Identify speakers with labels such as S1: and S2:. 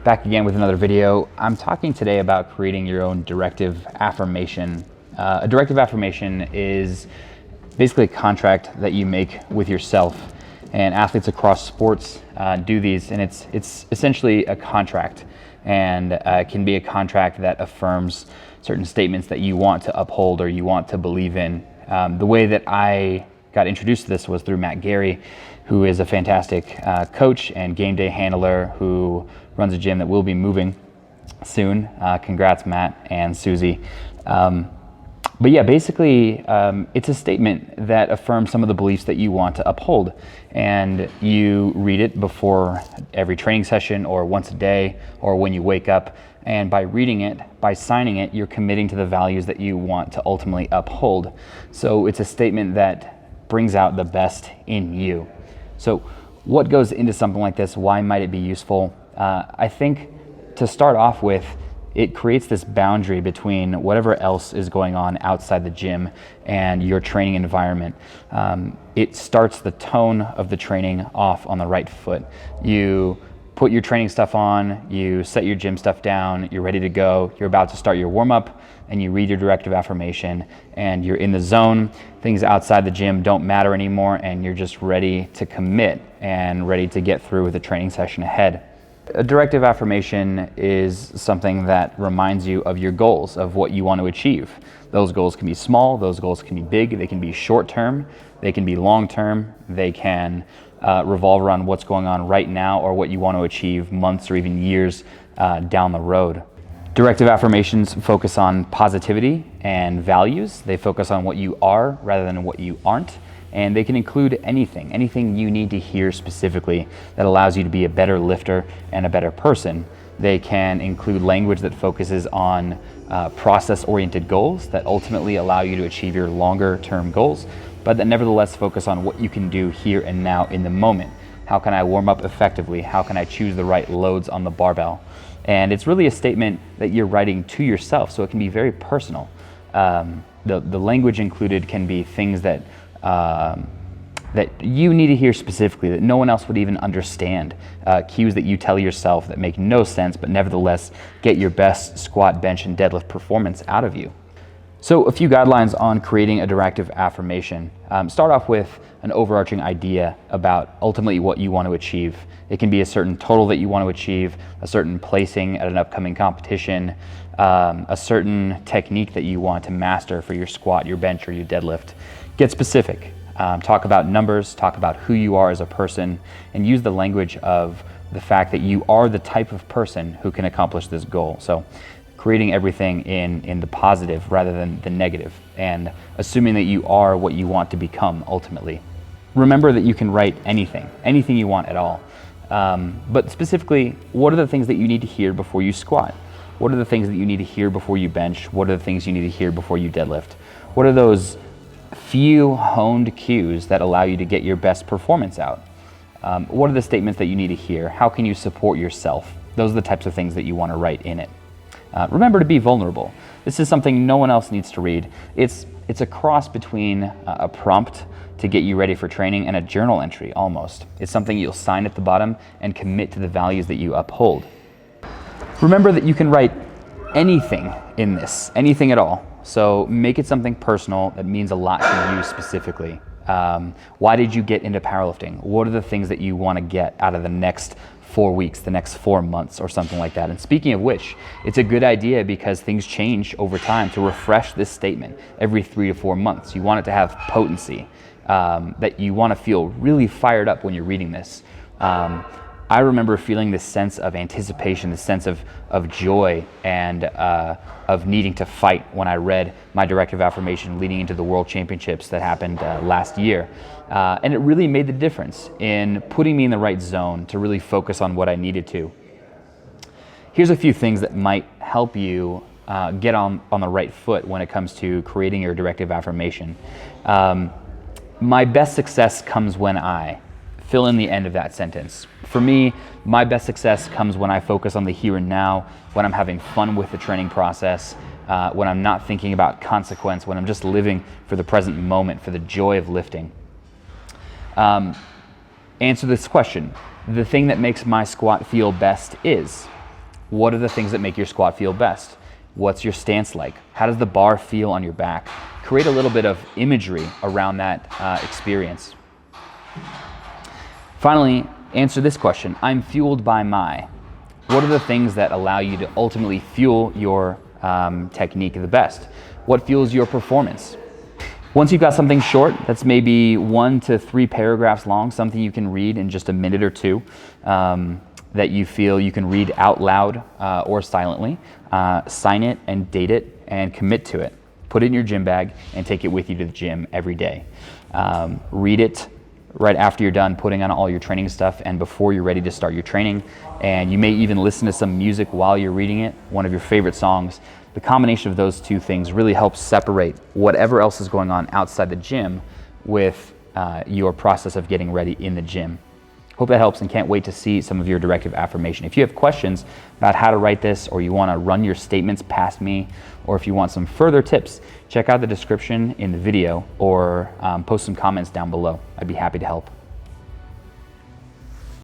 S1: Back again with another video. I'm talking today about creating your own directive affirmation. A directive affirmation is basically a contract that you make with yourself, and athletes across sports do these, and it's essentially a contract, and it can be a contract that affirms certain statements that you want to uphold or you want to believe in. The way that I got introduced to this was through Matt Gary, who is a fantastic coach and game day handler who runs a gym that will be moving soon. Congrats, Matt and Susie. But yeah, basically, it's a statement that affirms some of the beliefs that you want to uphold. And you read it before every training session or once a day or when you wake up. And by reading it, by signing it, you're committing to the values that you want to ultimately uphold. So it's a statement that brings out the best in you. So what goes into something like this? Why might it be useful? I think to start off with, it creates this boundary between whatever else is going on outside the gym and your training environment. It starts the tone of the training off on the right foot. You put your training stuff on, you set your gym stuff down, you're ready to go, you're about to start your warm-up, and you read your directive affirmation, and you're in the zone. Things outside the gym don't matter anymore, and you're just ready to commit and ready to get through with the training session ahead. A directive affirmation is something that reminds you of your goals, of what you want to achieve. Those goals can be small, those goals can be big, they can be short-term, they can be long-term, they can revolve around what's going on right now or what you want to achieve months or even years down the road. Directive affirmations focus on positivity and values. They focus on what you are rather than what you aren't. And they can include anything you need to hear specifically that allows you to be a better lifter and a better person. They can include language that focuses on process-oriented goals that ultimately allow you to achieve your longer-term goals, but that nevertheless focus on what you can do here and now in the moment. How can I warm up effectively? How can I choose the right loads on the barbell? And it's really a statement that you're writing to yourself, so it can be very personal. The language included can be things that you need to hear specifically, that no one else would even understand. Cues that you tell yourself that make no sense, but nevertheless get your best squat, bench, and deadlift performance out of you. So a few guidelines on creating a directive affirmation. Start off with an overarching idea about ultimately what you want to achieve. It can be a certain total that you want to achieve, a certain placing at an upcoming competition, a certain technique that you want to master for your squat, your bench, or your deadlift. Get specific. Talk about numbers, talk about who you are as a person, and use the language of the fact that you are the type of person who can accomplish this goal. So creating everything in the positive rather than the negative, and assuming that you are what you want to become ultimately. Remember that you can write anything you want at all. But specifically, what are the things that you need to hear before you squat? What are the things that you need to hear before you bench? What are the things you need to hear before you deadlift? What are those few honed cues that allow you to get your best performance out? What are the statements that you need to hear? How can you support yourself? Those are the types of things that you want to write in it. Remember to be vulnerable. This is something no one else needs to read. It's a cross between a prompt to get you ready for training and a journal entry almost. It's something you'll sign at the bottom and commit to the values that you uphold. Remember that you can write anything in this, anything at all. So make it something personal that means a lot to you specifically. Why did you get into powerlifting? What are the things that you want to get out of the next 4 weeks, the next 4 months, or something like that? And speaking of which, it's a good idea because things change over time to refresh this statement every 3 to 4 months. You want it to have potency, that you want to feel really fired up when you're reading this. I remember feeling this sense of anticipation, this sense of joy and of needing to fight when I read my directive affirmation leading into the World Championships that happened last year. And it really made the difference in putting me in the right zone to really focus on what I needed to. Here's a few things that might help you get on the right foot when it comes to creating your directive affirmation. My best success comes when I fill in the end of that sentence. For me, my best success comes when I focus on the here and now, when I'm having fun with the training process, when I'm not thinking about consequence, when I'm just living for the present moment, for the joy of lifting. Answer this question. The thing that makes my squat feel best is, What are the things that make your squat feel best? What's your stance like? How does the bar feel on your back? Create a little bit of imagery around that experience. Finally, answer this question. I'm fueled by my. What are the things that allow you to ultimately fuel your technique the best? What fuels your performance? Once you've got something short, that's maybe 1 to 3 paragraphs long, something you can read in just a minute or two, that you feel you can read out loud or silently, sign it and date it and commit to it. Put it in your gym bag and take it with you to the gym every day. Read it right after you're done putting on all your training stuff and before you're ready to start your training. And you may even listen to some music while you're reading it, one of your favorite songs. The combination of those two things really helps separate whatever else is going on outside the gym with your process of getting ready in the gym. Hope that helps and can't wait to see some of your directive affirmation. If you have questions about how to write this, or you want to run your statements past me, or if you want some further tips, check out the description in the video or post some comments down below. I'd be happy to help.